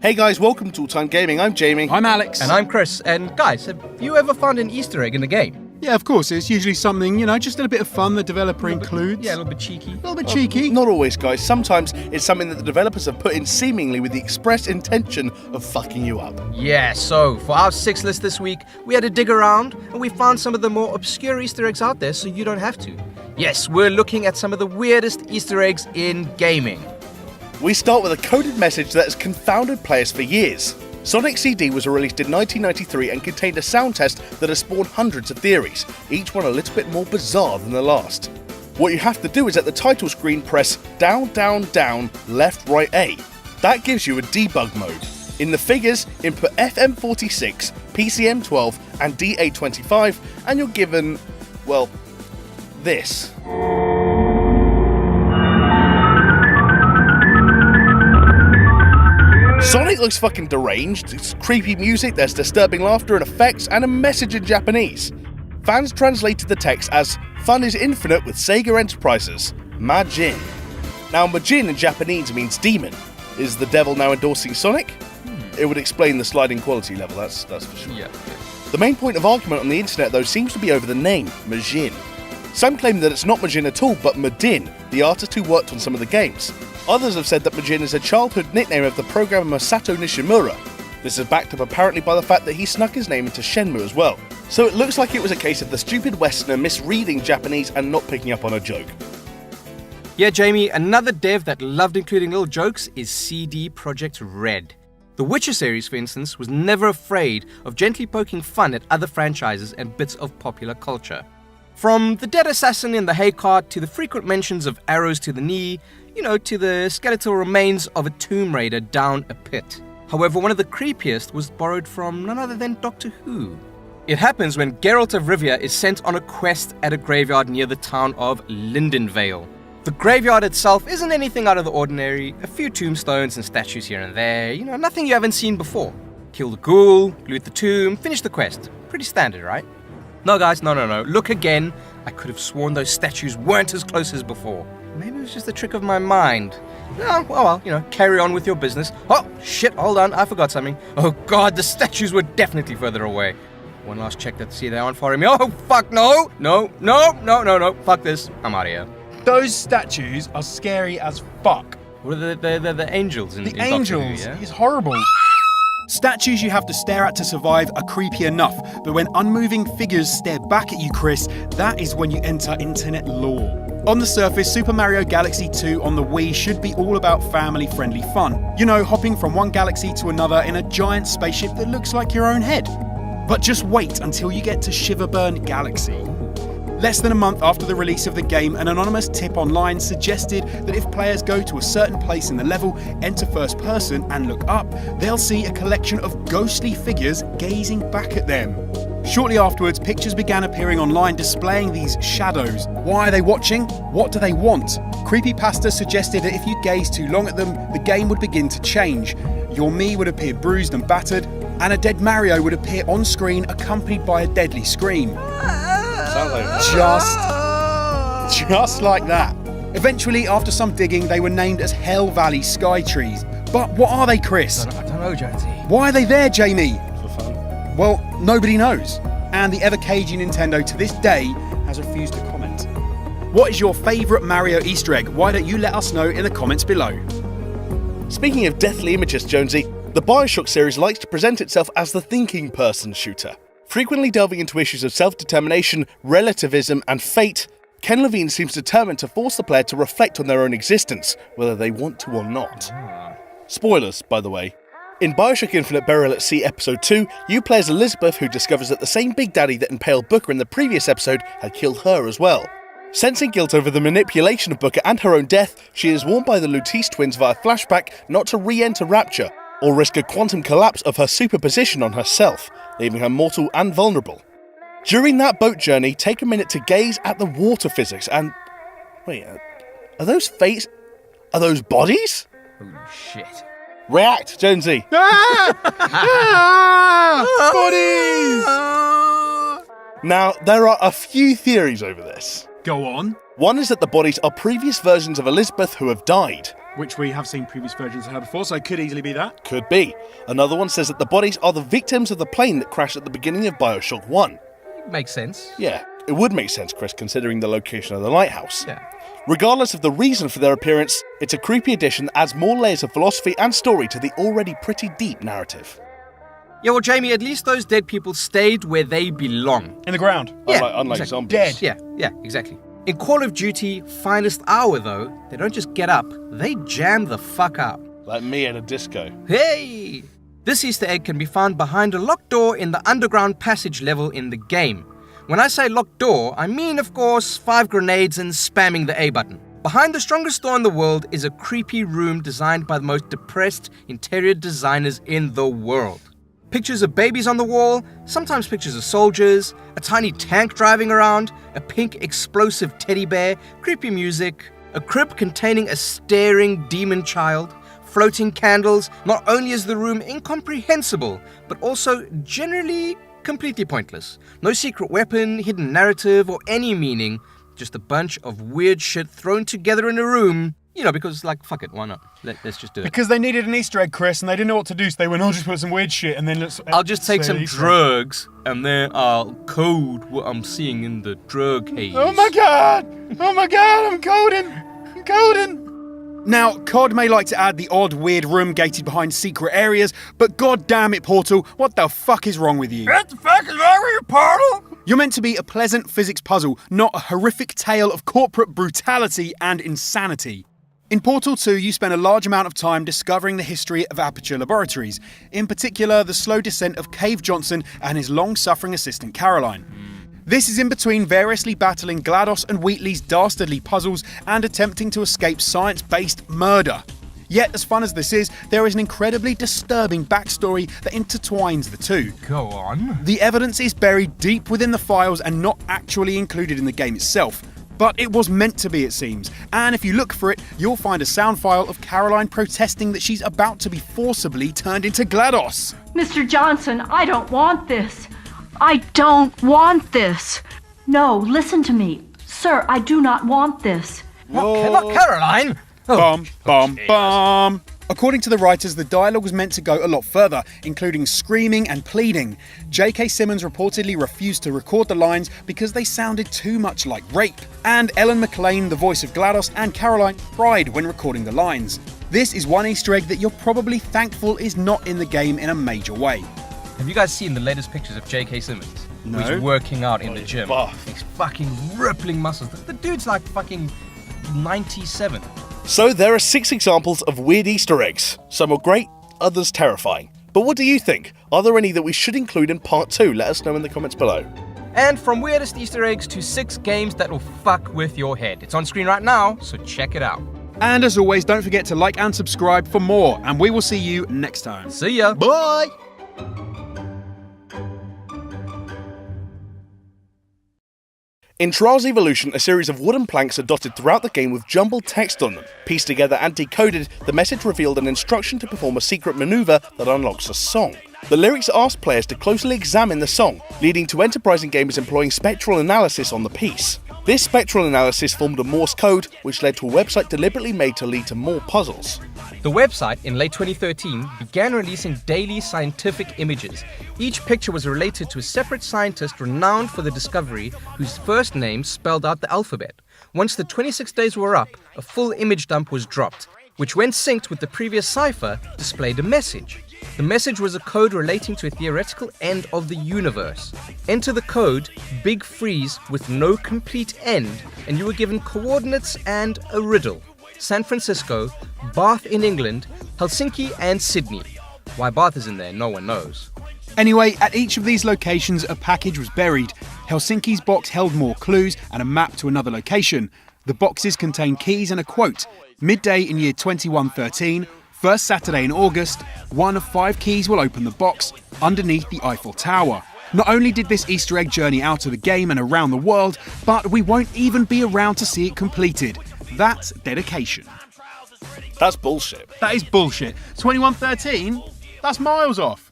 Hey guys, welcome to All Time Gaming. I'm Jamie. I'm Alex. And I'm Chris. And guys, have you ever found an Easter egg in the game? Yeah, of course. It's usually something, just a bit of fun the developer includes. Yeah, a little bit cheeky. A little bit cheeky. Not always, guys. Sometimes it's something that the developers have put in seemingly with the express intention of fucking you up. Yeah, so for our 6 list this week, we had to dig around and we found some of the more obscure Easter eggs out there so you don't have to. Yes, we're looking at some of the weirdest Easter eggs in gaming. We start with a coded message that has confounded players for years. Sonic CD was released in 1993 and contained a sound test that has spawned hundreds of theories, each one a little bit more bizarre than the last. What you have to do is at the title screen press down, down, down, left, right, A. That gives you a debug mode. In the figures, input FM46, PCM12 and DA25 and you're given, well, this. Sonic looks fucking deranged, it's creepy music, there's disturbing laughter and effects, and a message in Japanese. Fans translated the text as, "Fun is infinite with Sega Enterprises, Majin." Now Majin in Japanese means demon. Is the devil now endorsing Sonic? It would explain the sliding quality level, that's for sure. Yeah. The main point of argument on the internet though seems to be over the name, Majin. Some claim that it's not Majin at all, but Madin, the artist who worked on some of the games. Others have said that Majin is a childhood nickname of the programmer Masato Nishimura. This is backed up apparently by the fact that he snuck his name into Shenmue as well. So it looks like it was a case of the stupid Westerner misreading Japanese and not picking up on a joke. Yeah, Jamie, another dev that loved including little jokes is CD Projekt Red. The Witcher series, for instance, was never afraid of gently poking fun at other franchises and bits of popular culture. From the dead assassin in the hay cart to the frequent mentions of arrows to the knee, to the skeletal remains of a tomb raider down a pit. However, one of the creepiest was borrowed from none other than Doctor Who. It happens when Geralt of Rivia is sent on a quest at a graveyard near the town of Lindenvale. The graveyard itself isn't anything out of the ordinary, a few tombstones and statues here and there, nothing you haven't seen before. Kill the ghoul, loot the tomb, finish the quest. Pretty standard, right? No guys, no. Look again. I could have sworn those statues weren't as close as before. Maybe it was just a trick of my mind. No, well, carry on with your business. Oh, shit, hold on, I forgot something. Oh god, the statues were definitely further away. One last check to see they aren't following me. Oh, fuck, no, fuck this, I'm out of here. Those statues are scary as fuck. What are the angels in The Doctor Who, angels yeah? is horrible. Statues you have to stare at to survive are creepy enough, but when unmoving figures stare back at you, Chris, that is when you enter internet lore. On the surface, Super Mario Galaxy 2 on the Wii should be all about family-friendly fun. Hopping from one galaxy to another in a giant spaceship that looks like your own head. But just wait until you get to Shiverburn Galaxy. Less than a month after the release of the game, an anonymous tip online suggested that if players go to a certain place in the level, enter first person and look up, they'll see a collection of ghostly figures gazing back at them. Shortly afterwards, pictures began appearing online displaying these shadows. Why are they watching? What do they want? Creepypasta suggested that if you gaze too long at them, the game would begin to change. Your Mii would appear bruised and battered, and a dead Mario would appear on screen accompanied by a deadly scream. Just like that. Eventually, after some digging, they were named as Hell Valley Sky Trees. But what are they, Chris? I don't know, Jonesy. Why are they there, Jamie? For fun. Well, nobody knows. And the ever-cagey Nintendo to this day has refused to comment. What is your favourite Mario Easter egg? Why don't you let us know in the comments below? Speaking of deathly images, Jonesy, the Bioshock series likes to present itself as the thinking person shooter. Frequently delving into issues of self-determination, relativism, and fate, Ken Levine seems determined to force the player to reflect on their own existence, whether they want to or not. Spoilers, by the way. In Bioshock Infinite Burial at Sea Episode 2, you play as Elizabeth, who discovers that the same Big Daddy that impaled Booker in the previous episode had killed her as well. Sensing guilt over the manipulation of Booker and her own death, she is warned by the Lutece twins via flashback not to re-enter Rapture, or risk a quantum collapse of her superposition on herself, leaving her mortal and vulnerable. During that boat journey, take a minute to gaze at the water physics and... Wait, are those fates... Are those bodies? Oh, shit. React, Jonesy! Bodies! Now, there are a few theories over this. Go on. One is that the bodies are previous versions of Elizabeth who have died. which we have seen previous versions of her before, so it could easily be that. Could be. Another one says that the bodies are the victims of the plane that crashed at the beginning of Bioshock 1. Makes sense. Yeah, it would make sense, Chris, considering the location of the lighthouse. Yeah. Regardless of the reason for their appearance, it's a creepy addition that adds more layers of philosophy and story to the already pretty deep narrative. Yeah, well, Jamie, at least those dead people stayed where they belong. In the ground. Yeah, Unlike exactly. zombies. Dead. Yeah, exactly. In Call of Duty Finest Hour, though, they don't just get up, they jam the fuck out. Like me at a disco. Hey! This Easter egg can be found behind a locked door in the underground passage level in the game. When I say locked door, I mean, of course, 5 grenades and spamming the A button. Behind the strongest door in the world is a creepy room designed by the most depressed interior designers in the world. Pictures of babies on the wall, sometimes pictures of soldiers, a tiny tank driving around, a pink explosive teddy bear, creepy music, a crib containing a staring demon child, floating candles. Not only is the room incomprehensible, but also generally completely pointless. No secret weapon, hidden narrative, or any meaning. Just a bunch of weird shit thrown together in a room. You know, because, like, fuck it, why not? Let's just do it. Because they needed an Easter egg, Chris, and they didn't know what to do, so they went, I'll just put some weird shit, and then let's... I'll just take say some Easter egg. drugs, and then I'll code what I'm seeing in the drug haze. Oh my god, I'm coding. Now, COD may like to add the odd, weird room gated behind secret areas, but god damn it, Portal, what the fuck is wrong with you? What the fuck is wrong with you, Portal? You're meant to be a pleasant physics puzzle, not a horrific tale of corporate brutality and insanity. In Portal 2, you spend a large amount of time discovering the history of Aperture Laboratories, in particular the slow descent of Cave Johnson and his long-suffering assistant Caroline. This is in between variously battling GLaDOS and Wheatley's dastardly puzzles and attempting to escape science-based murder. Yet, as fun as this is, there is an incredibly disturbing backstory that intertwines the two. Go on. The evidence is buried deep within the files and not actually included in the game itself. But it was meant to be, it seems. And if you look for it, you'll find a sound file of Caroline protesting that she's about to be forcibly turned into GLaDOS. Mr. Johnson, I don't want this. I don't want this. No, listen to me. Sir, I do not want this. Not Caroline. Bum. According to the writers, the dialogue was meant to go a lot further, including screaming and pleading. J.K. Simmons reportedly refused to record the lines because they sounded too much like rape. And Ellen McLean, the voice of GLaDOS, and Caroline cried when recording the lines. This is one Easter egg that you're probably thankful is not in the game in a major way. Have you guys seen the latest pictures of J.K. Simmons? No. He's working out in the gym. buff. He's fucking rippling muscles. The dude's like fucking 97. So there are 6 examples of weird Easter eggs. Some are great, others terrifying. But what do you think? Are there any that we should include in part 2? Let us know in the comments below. And from weirdest Easter eggs to 6 games that will fuck with your head. It's on screen right now, so check it out. And as always, don't forget to like and subscribe for more, and we will see you next time. See ya. Bye! In Trials Evolution, a series of wooden planks are dotted throughout the game with jumbled text on them. Pieced together and decoded, the message revealed an instruction to perform a secret maneuver that unlocks a song. The lyrics asked players to closely examine the song, leading to enterprising gamers employing spectral analysis on the piece. This spectral analysis formed a Morse code, which led to a website deliberately made to lead to more puzzles. The website, in late 2013, began releasing daily scientific images. Each picture was related to a separate scientist renowned for the discovery, whose first name spelled out the alphabet. Once the 26 days were up, a full image dump was dropped, which, when synced with the previous cipher, displayed a message. The message was a code relating to a theoretical end of the universe. Enter the code, big freeze with no complete end, and you were given coordinates and a riddle. San Francisco, Bath in England, Helsinki and Sydney. Why Bath is in there, no one knows. Anyway, at each of these locations a package was buried. Helsinki's box held more clues and a map to another location. The boxes contained keys and a quote. Midday in year 2113, first Saturday in August, 1 of 5 keys will open the box underneath the Eiffel Tower. Not only did this Easter egg journey out of the game and around the world, but we won't even be around to see it completed. That's dedication. That's bullshit. That is bullshit. 2113? That's miles off.